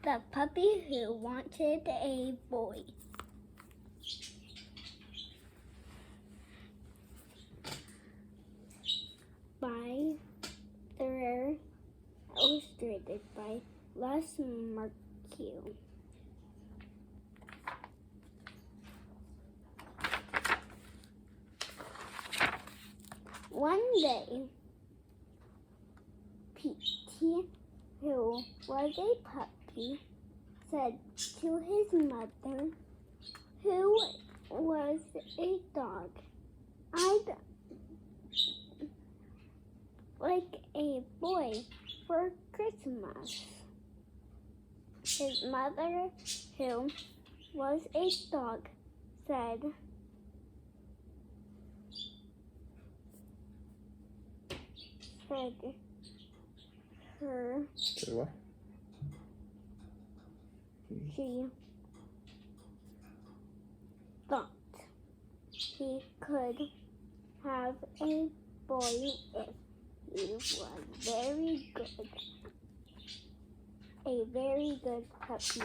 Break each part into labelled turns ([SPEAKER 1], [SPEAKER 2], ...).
[SPEAKER 1] The puppy who wanted a boy. By Thoreau, illustrated by Les Marquis. One day, Petey, who was a puppy, said to his mother, who was a dog, "I'd like a boy for Christmas." His mother, who was a dog, said,
[SPEAKER 2] What?
[SPEAKER 1] She thought he could have a boy if he was very good. A very good puppy.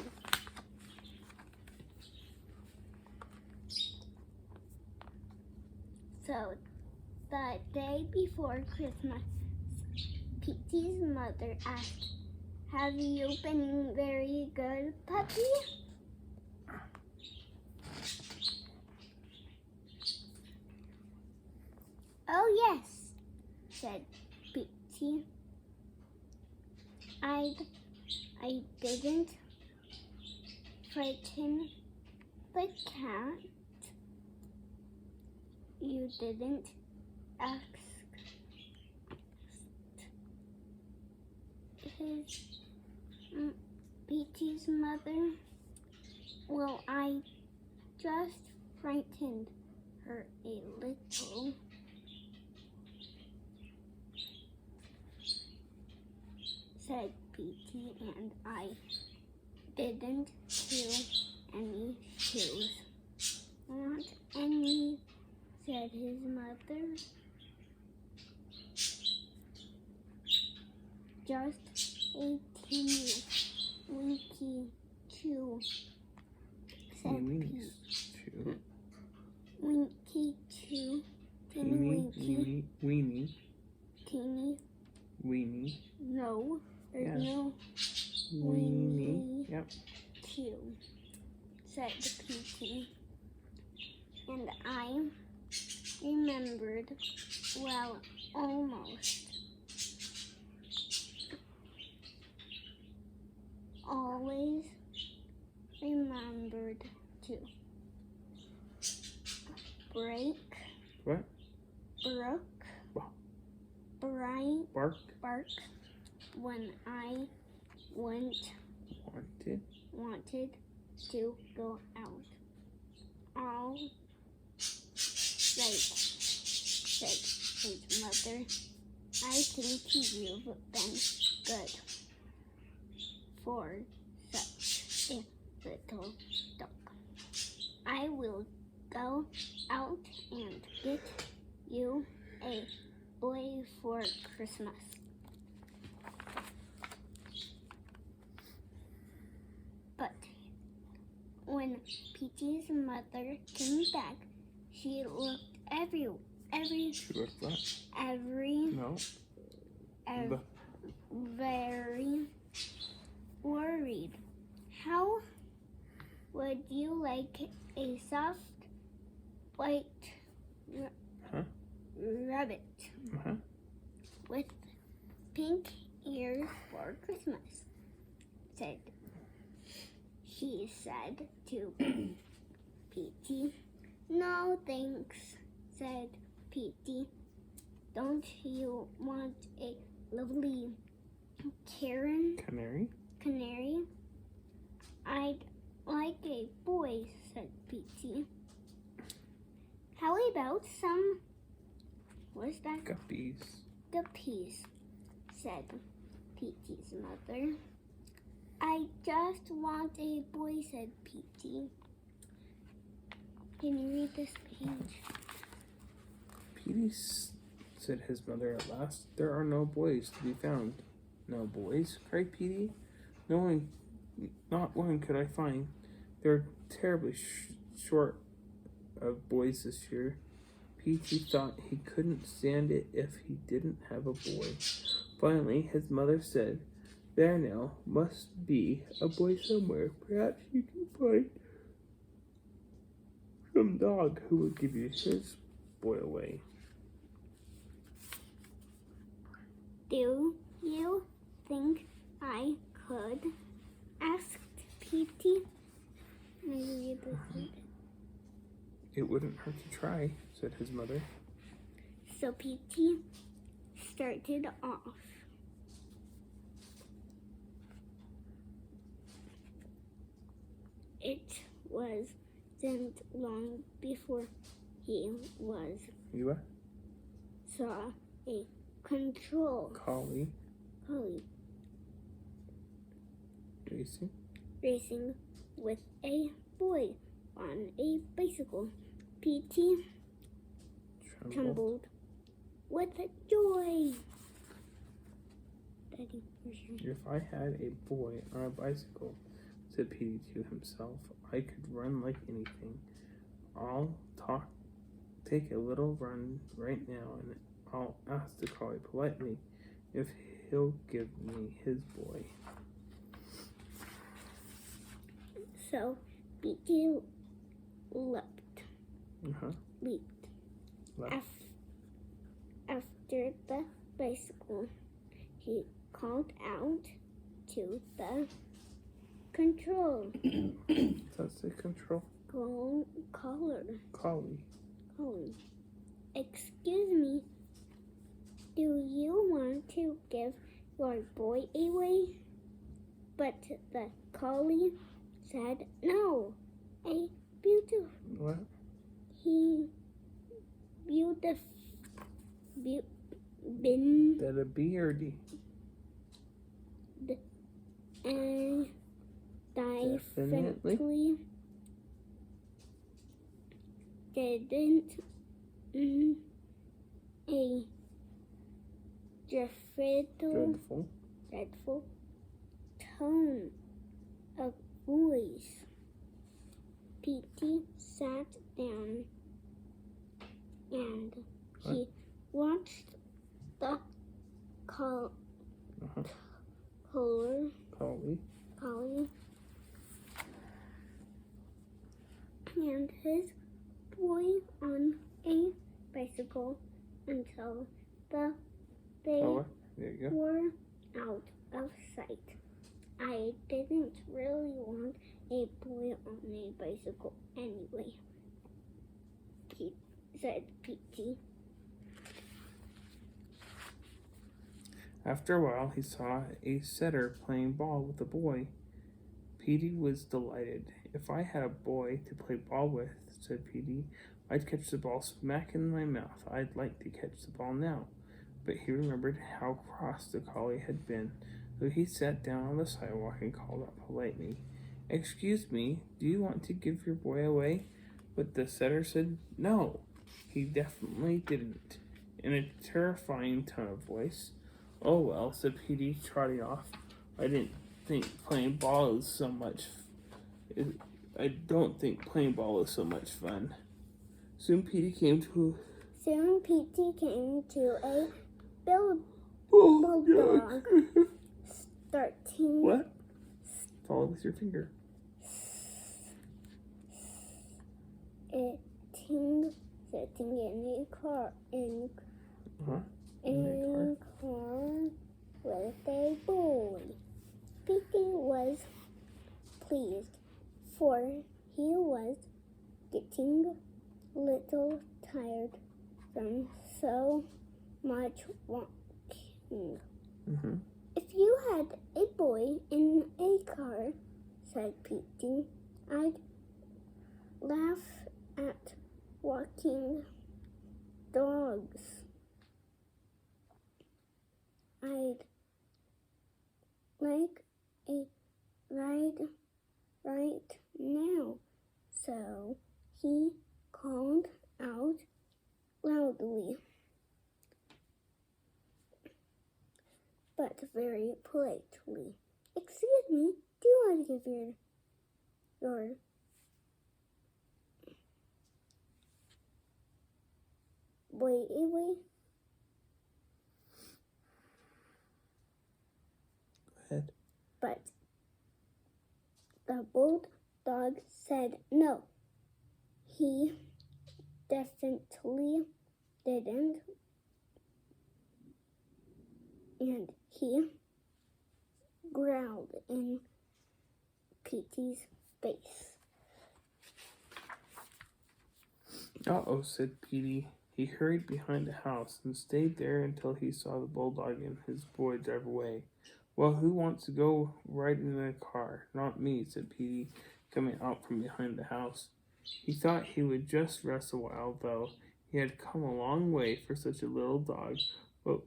[SPEAKER 1] So, the day before Christmas, Petey's mother asked, "Have you been very good, puppy?" "Oh, yes," said Petey. I didn't frighten the cat. You didn't ask Petey's mother. "Well, I just frightened her a little," said Petey, "and I didn't steal any shoes." "Not any," said his mother. "Just a teeny winky chew," said Petey. Winky chew. Teeny winky.
[SPEAKER 2] Weenie.
[SPEAKER 1] Teeny.
[SPEAKER 2] Weenie.
[SPEAKER 1] No. There's no
[SPEAKER 2] Weenie. Yep.
[SPEAKER 1] chew, said Petey. And I remembered, well, almost. Always remembered to break.
[SPEAKER 2] What?
[SPEAKER 1] Brook.
[SPEAKER 2] What?
[SPEAKER 1] Bright.
[SPEAKER 2] Bark.
[SPEAKER 1] Bark. When I wanted to go out. "All right," said his mother. "I think you've been good for such a little dog. I will go out and get you a boy for Christmas." But when Petey's mother came back, she looked
[SPEAKER 2] She looked what? No.
[SPEAKER 1] very worried. "How would you like a soft white rabbit with pink ears for Christmas?" She said to Petey. "No, thanks," said Petey. "Don't you want a lovely
[SPEAKER 2] Canary?
[SPEAKER 1] Canary?" "I'd like a boy," said Petey. "How about some," what's that? Guppies, said Petey's mother. "I just want a boy," said Petey. Can you read this page?
[SPEAKER 2] Petey said his mother at last, "There are no boys to be found." "No boys?" cried Petey. "No one not one could I find. They're terribly short of boys this year. P.T. thought he couldn't stand it if he didn't have a boy. Finally, his mother said, "There now, must be a boy somewhere. Perhaps you can find some dog who would give you his boy away."
[SPEAKER 1] Do you think I could? Asked P.T.
[SPEAKER 2] "It wouldn't hurt to try," said his mother.
[SPEAKER 1] So P.T. started off. It wasn't long before he saw a control
[SPEAKER 2] Collie
[SPEAKER 1] racing with a boy on a bicycle. P.T. trembled with joy. Daddy,
[SPEAKER 2] "If I had a boy on a bicycle," said P.T. to himself, "I could run like anything. I'll take a little run right now, and I'll ask the collie politely if he'll give me his boy."
[SPEAKER 1] So P.T. leaped. After the bicycle, he called out to the control.
[SPEAKER 2] That's the control.
[SPEAKER 1] Collie. "Excuse me, do you want to give your boy away?" But the collie said no.
[SPEAKER 2] What? That a B or D?
[SPEAKER 1] Definitely didn't a dreadful tone of voice. P.T. sat down and he watched the collie and his boy on a bicycle until they were out of sight. "I didn't really want a boy on a bicycle anyway," said P.T.
[SPEAKER 2] After a while, he saw a setter playing ball with a boy. P.T. was delighted. "If I had a boy to play ball with," said P.T., "I'd catch the ball smack in my mouth. I'd like to catch the ball now." But he remembered how cross the collie had been, so he sat down on the sidewalk and called out politely, "Excuse me, do you want to give your boy away?" But the setter said no, he definitely didn't, in a terrifying tone of voice. "Oh well," said P.T., trotting off. I don't think playing ball is so much fun." Soon P.T. came to
[SPEAKER 1] a bulldog starting.
[SPEAKER 2] What? Follow with your finger.
[SPEAKER 1] Sitting in a car with a boy. P.T. was pleased, for he was getting a little tired from so much walking. "If you had a boy in a car," said P.T., "I'd laugh at walking dogs. I'd like a ride right now." So he called out loudly, but very politely, "Excuse me, do want to give your boy away?
[SPEAKER 2] Go ahead.
[SPEAKER 1] But the bulldog said no. He definitely didn't. And he growled in Petey's face.
[SPEAKER 2] Uh-oh, said Petey. He hurried behind the house and stayed there until he saw the bulldog and his boy drive away. Well, who wants to go right in the car? Not me, said Petey, coming out from behind the house. He thought he would just rest a while, though. He had come a long way for such a little dog, but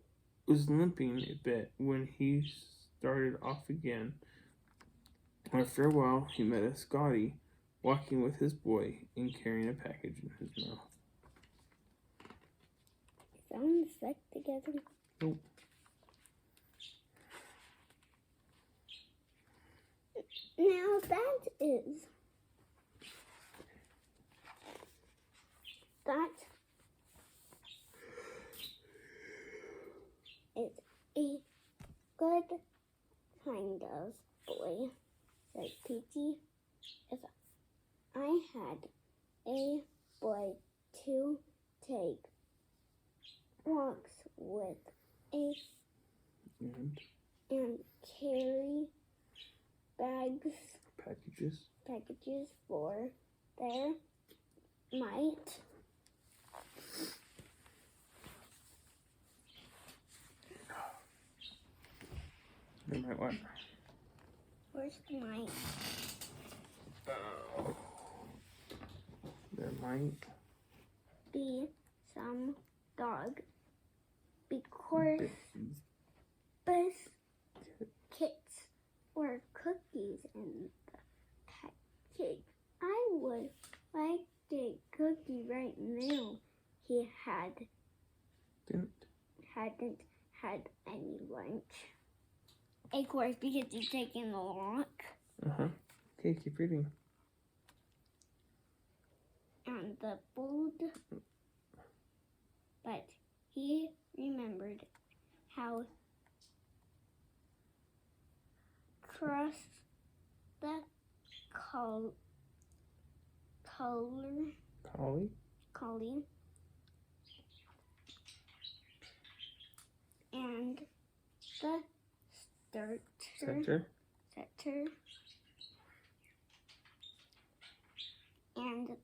[SPEAKER 2] was limping a bit when he started off again. After a while, he met a Scotty walking with his boy and carrying a package in his mouth.
[SPEAKER 1] Sound stuck together?
[SPEAKER 2] Nope.
[SPEAKER 1] Now that is a good kind of boy, said Petey. If I had a boy to take walks with and carry packages for their might.
[SPEAKER 2] There might what?
[SPEAKER 1] Where's the might?
[SPEAKER 2] There might
[SPEAKER 1] be some dog because biscuits or cookies in the package. I would like a cookie right now. He hadn't had any lunch. Of course, because he's taking a walk.
[SPEAKER 2] Okay, keep reading.
[SPEAKER 1] And the but he remembered how cross the collie and the setter and the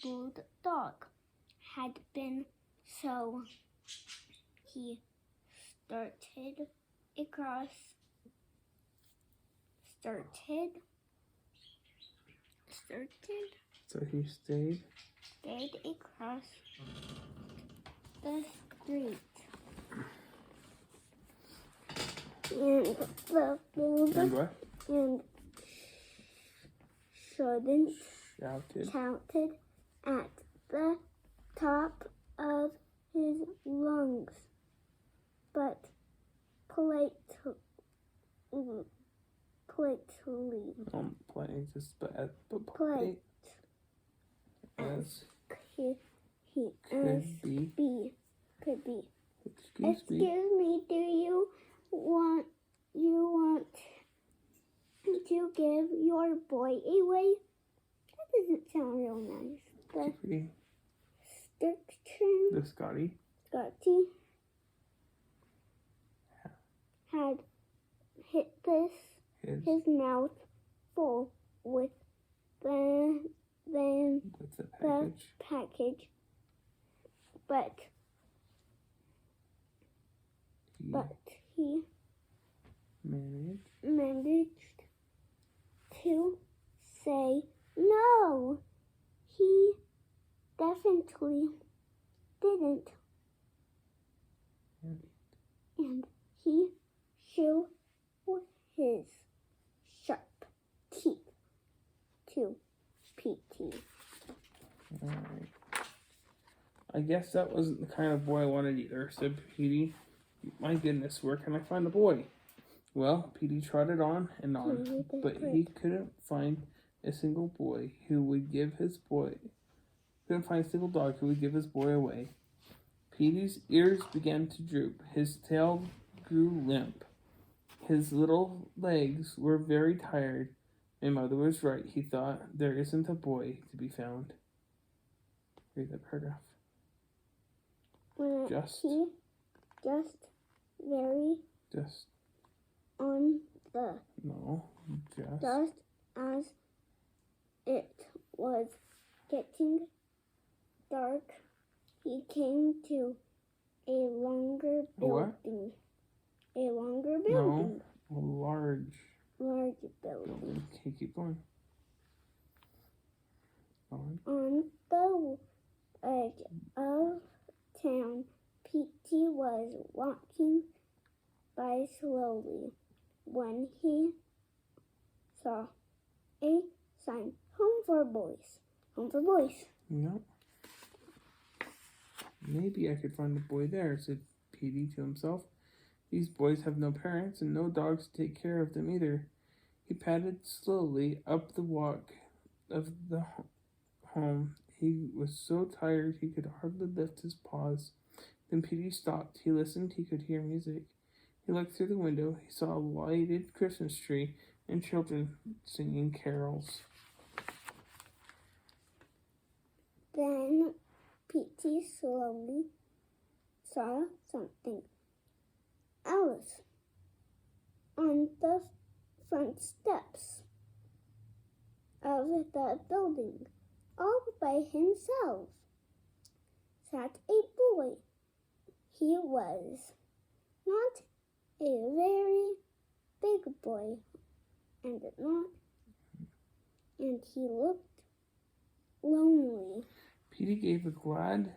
[SPEAKER 1] bulldog had been, so he started across.
[SPEAKER 2] So he stayed
[SPEAKER 1] across the street. And the bulldog and shouted at the top of his lungs, but politely. As he could be. Excuse me, do you want to give your boy away? That doesn't sound real nice.
[SPEAKER 2] The Scotty
[SPEAKER 1] had hit his mouth full with the package, but he managed to say no. He definitely didn't. And he showed his sharp teeth to Petey.
[SPEAKER 2] Alright. I guess that wasn't the kind of boy I wanted either, said Petey. My goodness, where can I find a boy? Well, Petey trotted on and on, but he couldn't find a single boy who would give his boy couldn't find a single dog who would give his boy away. Petey's ears began to droop. His tail grew limp. His little legs were very tired. My mother was right, he thought. There isn't a boy to be found. Read that paragraph. Just
[SPEAKER 1] on the
[SPEAKER 2] no,
[SPEAKER 1] just as it was getting dark, he came to a longer building.
[SPEAKER 2] What?
[SPEAKER 1] A longer building.
[SPEAKER 2] No, a large
[SPEAKER 1] building.
[SPEAKER 2] Okay, keep going.
[SPEAKER 1] On the edge of town, Petey was walking by slowly when he saw a sign, "Home for boys." Home for boys.
[SPEAKER 2] No. Maybe I could find a boy there, said Petey to himself. These boys have no parents and no dogs to take care of them either. He padded slowly up the walk of the home. He was so tired he could hardly lift his paws. Then Petey stopped. He listened. He could hear music. He looked through the window. He saw a lighted Christmas tree and children singing carols.
[SPEAKER 1] Then Petey slowly saw something else. On the front steps of the building, all by himself, sat a boy. He was not a very big boy, and he looked lonely.
[SPEAKER 2] Petey gave a glad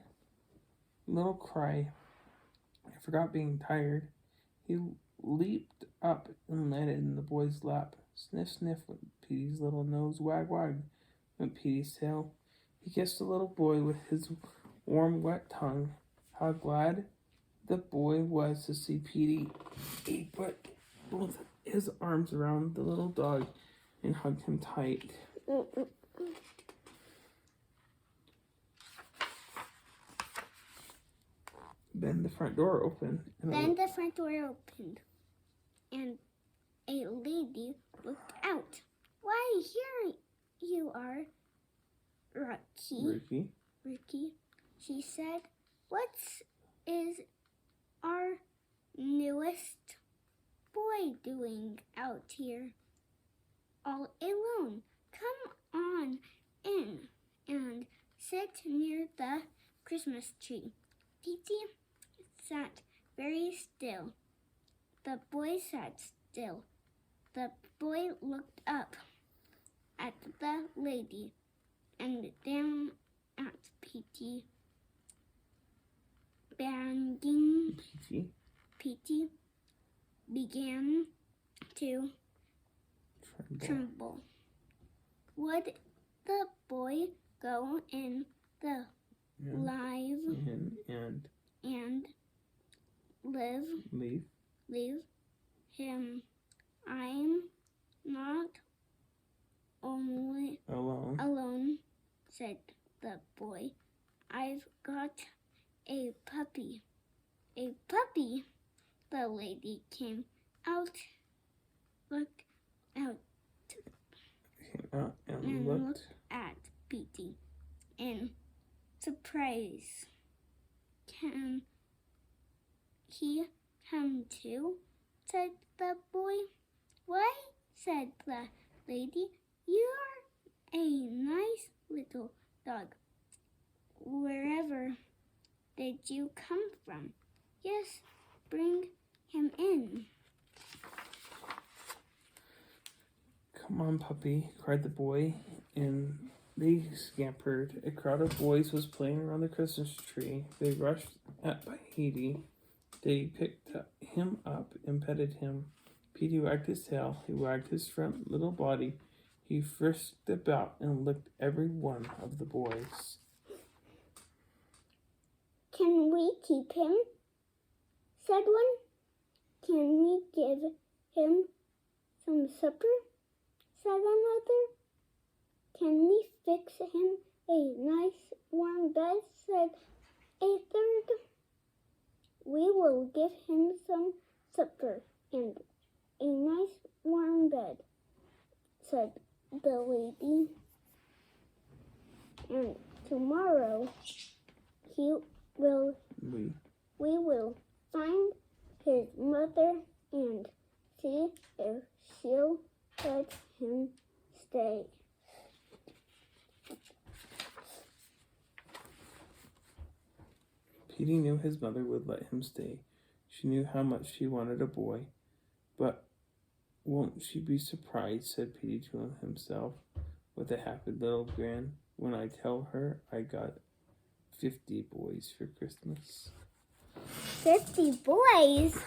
[SPEAKER 2] little cry. I forgot being tired. He leaped up and landed in the boy's lap. Sniff, sniff went Petey's little nose. Wag, wag went Petey's tail. He kissed the little boy with his warm, wet tongue. How glad the boy was to see Petey. He put both his arms around the little dog and hugged him tight. Then the front door opened. And
[SPEAKER 1] a lady looked out. Why, here you are, Ricky, she said. What is our newest boy doing out here all alone? Come on in and sit near the Christmas tree. Petey sat very still. The boy sat still. The boy looked up at the lady and down at Petey. Petey began to tremble. Would the boy go in the and leave him? I'm not only alone, said the boy. I've got a puppy. A puppy? The lady came out, looked at Petey in surprise. Can he come too? Said the boy. Why, said the lady, you're a nice little dog. Wherever did you come from? Yes, bring him in.
[SPEAKER 2] Come on, puppy, cried the boy, and they scampered. A crowd of boys was playing around the Christmas tree. They rushed at Petey. They picked him up and petted him. Petey wagged his tail. He wagged his front little body. He frisked about and licked every one of the boys.
[SPEAKER 1] Can we keep him? Said one. Can we give him some supper, said another. Can we fix him a nice warm bed, said a third. We will give him some supper and a nice warm bed, said the lady. And tomorrow we will find his mother and see if she'll let him stay.
[SPEAKER 2] Petey knew his mother would let him stay. She knew how much she wanted a boy. But won't she be surprised, said Petey to himself with a happy little grin, when I tell her I got 50 boys for Christmas.
[SPEAKER 1] 50 boys?